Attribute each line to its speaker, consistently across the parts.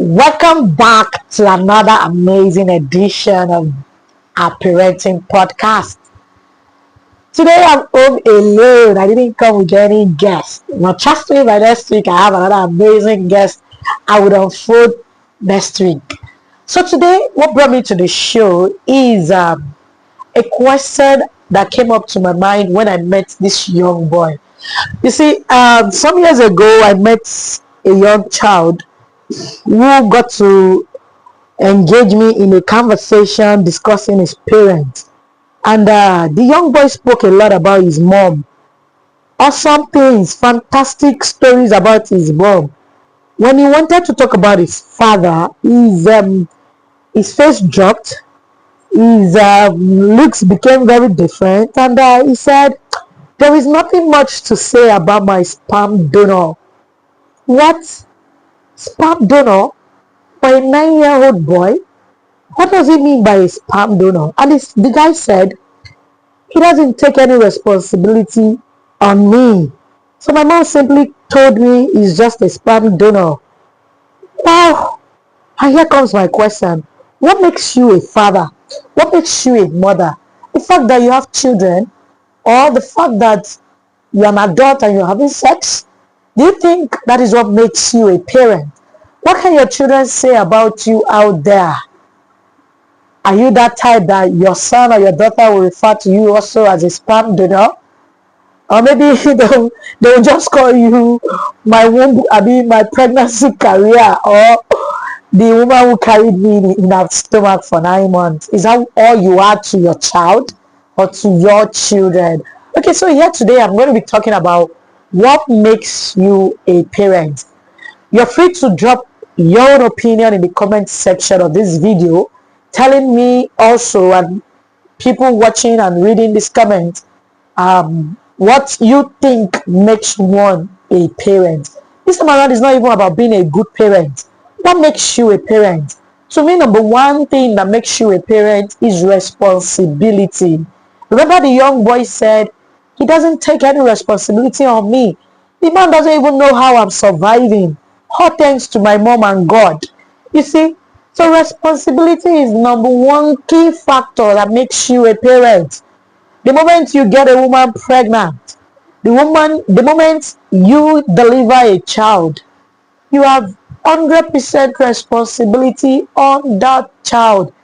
Speaker 1: Welcome back to another amazing edition of our parenting podcast. Today I'm home alone. I didn't come with any guests. Now, trust me, by next week I have another amazing guest I would unfold next week. So today, what brought me to the show is a question that came up to my mind when I met this young boy. You see, some years ago I met a young child who got to engage me in a conversation discussing his parents. And the young boy spoke a lot about his mom. Awesome things, fantastic stories about his mom. When he wanted to talk about his father, his face dropped, his looks became very different, and he said, "There is nothing much to say about my sperm donor." What? Sperm donor? For a 9-year-old boy? What does he mean by a sperm donor? And the guy said, he doesn't take any responsibility on me. So my mom simply told me he's just a sperm donor. Wow. And here comes my question. What makes you a father? What makes you a mother? The fact that you have children, or the fact that you're an adult and you're having sex? Do you think that is what makes you a parent? What can your children say about you out there? Are you that type that your son or your daughter will refer to you also as a sperm donor? Or maybe they'll just call you my womb, my pregnancy career, or the woman who carried me in her stomach for 9 months. Is that all you are to your child or to your children? Okay, so here today I'm going to be talking about what makes you a parent. You're free to drop your own opinion in the comment section of this video, telling me also, and people watching and reading this comment, what you think makes one a parent. This time around is not even about being a good parent. What makes you a parent? To me, number one thing that makes you a parent is responsibility. Remember, the young boy said, he doesn't take any responsibility on me. The man doesn't even know how I'm surviving. All thanks to my mom and God. You see, so responsibility is number one key factor that makes you a parent. The moment you get a woman pregnant, the moment you deliver a child, you have 100% responsibility on that child.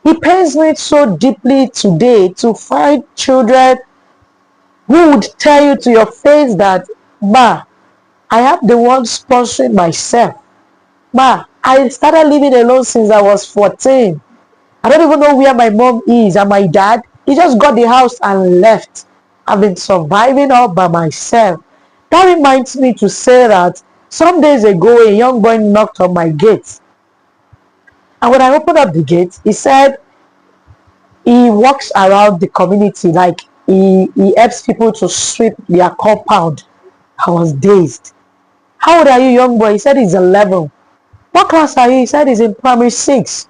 Speaker 1: It pains me so deeply today to find children who would tell you to your face that, "Ma, I am the one sponsoring myself. Ma, I started living alone since I was 14. I don't even know where my mom is, and my dad, he just got the house and left. I've been surviving all by myself." That reminds me to say that some days ago, a young boy knocked on my gate. And when I opened up the gate, he said he walks around the community, like he helps people to sweep their compound. I was dazed. "How old are you, young boy?" He said he's 11. "What class are you?" He said he's in primary 6.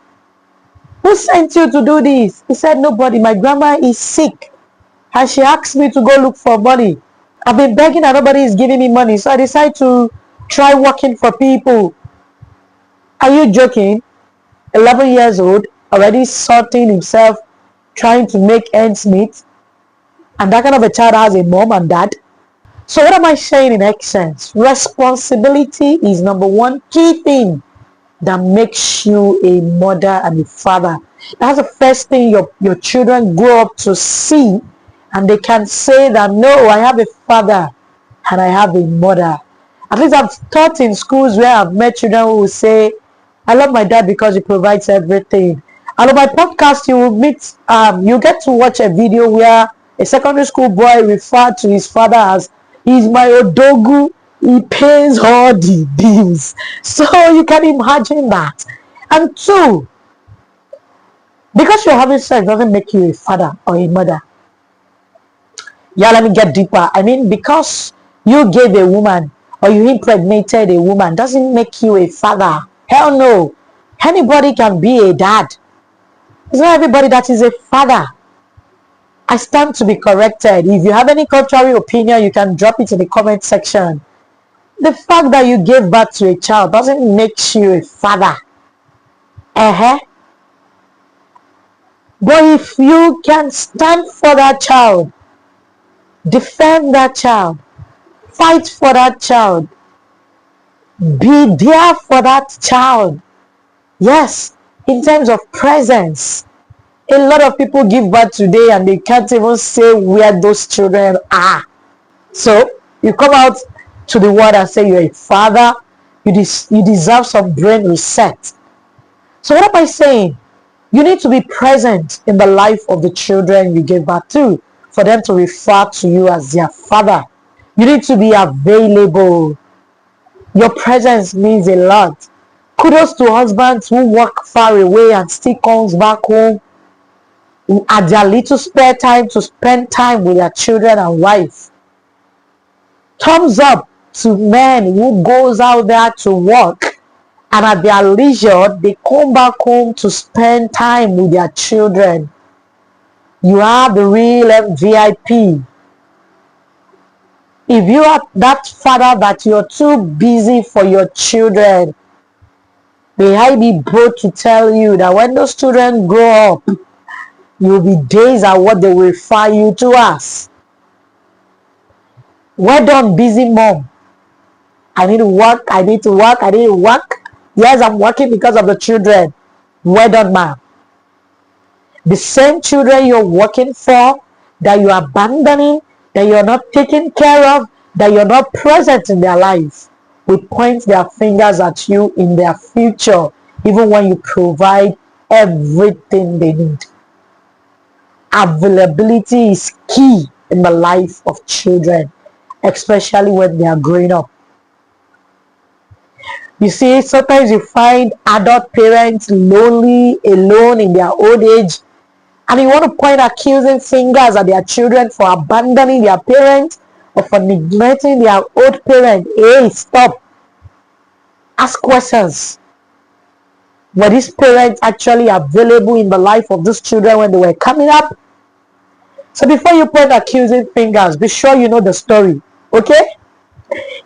Speaker 1: "Who sent you to do this?" He said, "Nobody. My grandma is sick and she asked me to go look for money. I've been begging and nobody is giving me money, so I decided to try working for people." Are you joking? 11 years old, already sorting himself, trying to make ends meet, and that kind of a child has a mom and dad. So what am I saying in essence? Responsibility is number one key thing that makes you a mother and a father. That's the first thing your children grow up to see, and they can say that, "No, I have a father and I have a mother." At least I've taught in schools where I've met children who will say, "I love my dad because he provides everything." And on my podcast, you will meet, you get to watch a video where a secondary school boy referred to his father as, "He's my odogu, he pays all the bills." So you can imagine that. And two, because you're having sex doesn't make you a father or a mother. Yeah, let me get deeper. I mean, because you gave a woman or you impregnated a woman doesn't make you a father. Hell no. Anybody can be a dad. It's not everybody that is a father. I stand to be corrected. If you have any contrary opinion, you can drop it in the comment section. The fact that you gave birth to a child doesn't make you a father. But if you can stand for that child, defend that child, fight for that child, be there for that child. Yes, in terms of presence. A lot of people give birth today and they can't even say where those children are. So you come out to the world and say you're a father, you deserve some brain reset. So what am I saying? You need to be present in the life of the children you gave birth to for them to refer to you as their father. You need to be available. Your presence means a lot. Kudos to husbands who work far away and still comes back home at their little spare time to spend time with their children and wife. Thumbs up to men who goes out there to work and at their leisure they come back home to spend time with their children. You are the real MVP. If you are that father that you're too busy for your children, may I be bold to tell you that when those children grow up, you'll be dazed at what they will refer you to as. Well done, busy mom. I need to work, I need to work, I need to work. Yes, I'm working because of the children. Well done, ma'am. The same children you're working for, that you're abandoning, that you're not taking care of, that you're not present in their life, will point their fingers at you in their future, even when you provide everything they need. Availability is key in the life of children, especially when they are growing up. You see, sometimes you find adult parents lonely, alone in their old age, and you want to point accusing fingers at their children for abandoning their parents or for neglecting their old parent. Hey, stop. Ask questions. Were these parents actually available in the life of these children when they were coming up? So before you point accusing fingers, be sure you know the story. Okay?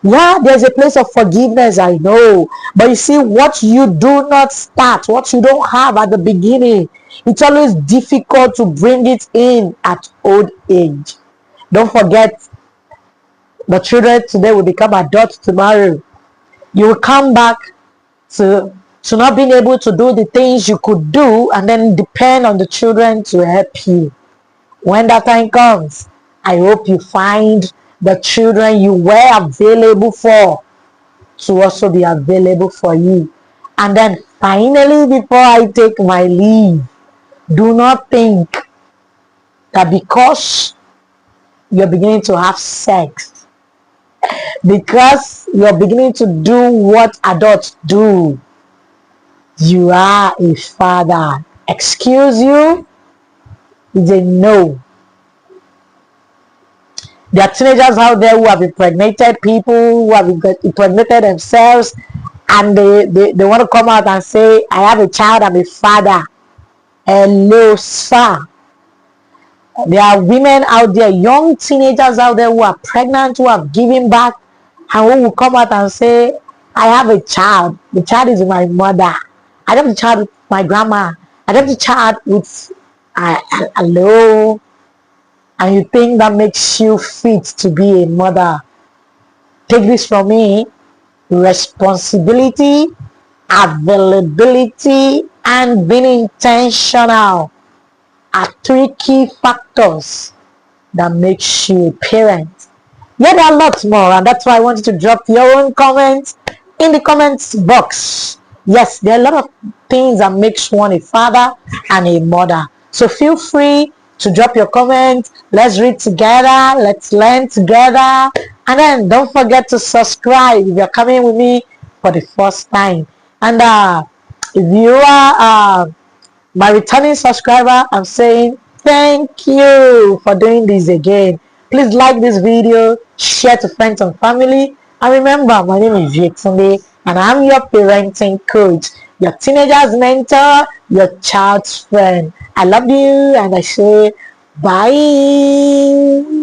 Speaker 1: Yeah, there's a place of forgiveness, I know. But you see, what you do not start, what you don't have at the beginning, it's always difficult to bring it in at old age. Don't forget, the children today will become adults tomorrow. You will come back to not being able to do the things you could do and then depend on the children to help you. When that time comes, I hope you find the children you were available for to also be available for you. And then finally, before I take my leave, do not think that because you're beginning to have sex, because you're beginning to do what adults do, you are a father. Excuse you? Is a no. There are teenagers out there who have impregnated people, who have impregnated themselves, and they want to come out and say, I have a child, I'm a father. Hello, sir. There are women out there, young teenagers out there who are pregnant, who have given birth, and who will come out and say, I have a child. The child is my mother. I have the child with my grandma. I have the child with, hello. And you think that makes you fit to be a mother. Take this from me. Responsibility, availability, and being intentional are three key factors that makes you a parent. Yeah, there are lots more, and that's why I want you to drop your own comments in the comments box. Yes, there are a lot of things that makes one a father and a mother. So feel free to drop your comments. Let's read together. Let's learn together. And then don't forget to subscribe if you're coming with me for the first time. And if you are my returning subscriber, I'm saying thank you for doing this again. Please like this video, share to friends and family. And remember, my name is Yetunde, and I'm your parenting coach, your teenager's mentor, your child's friend. I love you, and I say bye.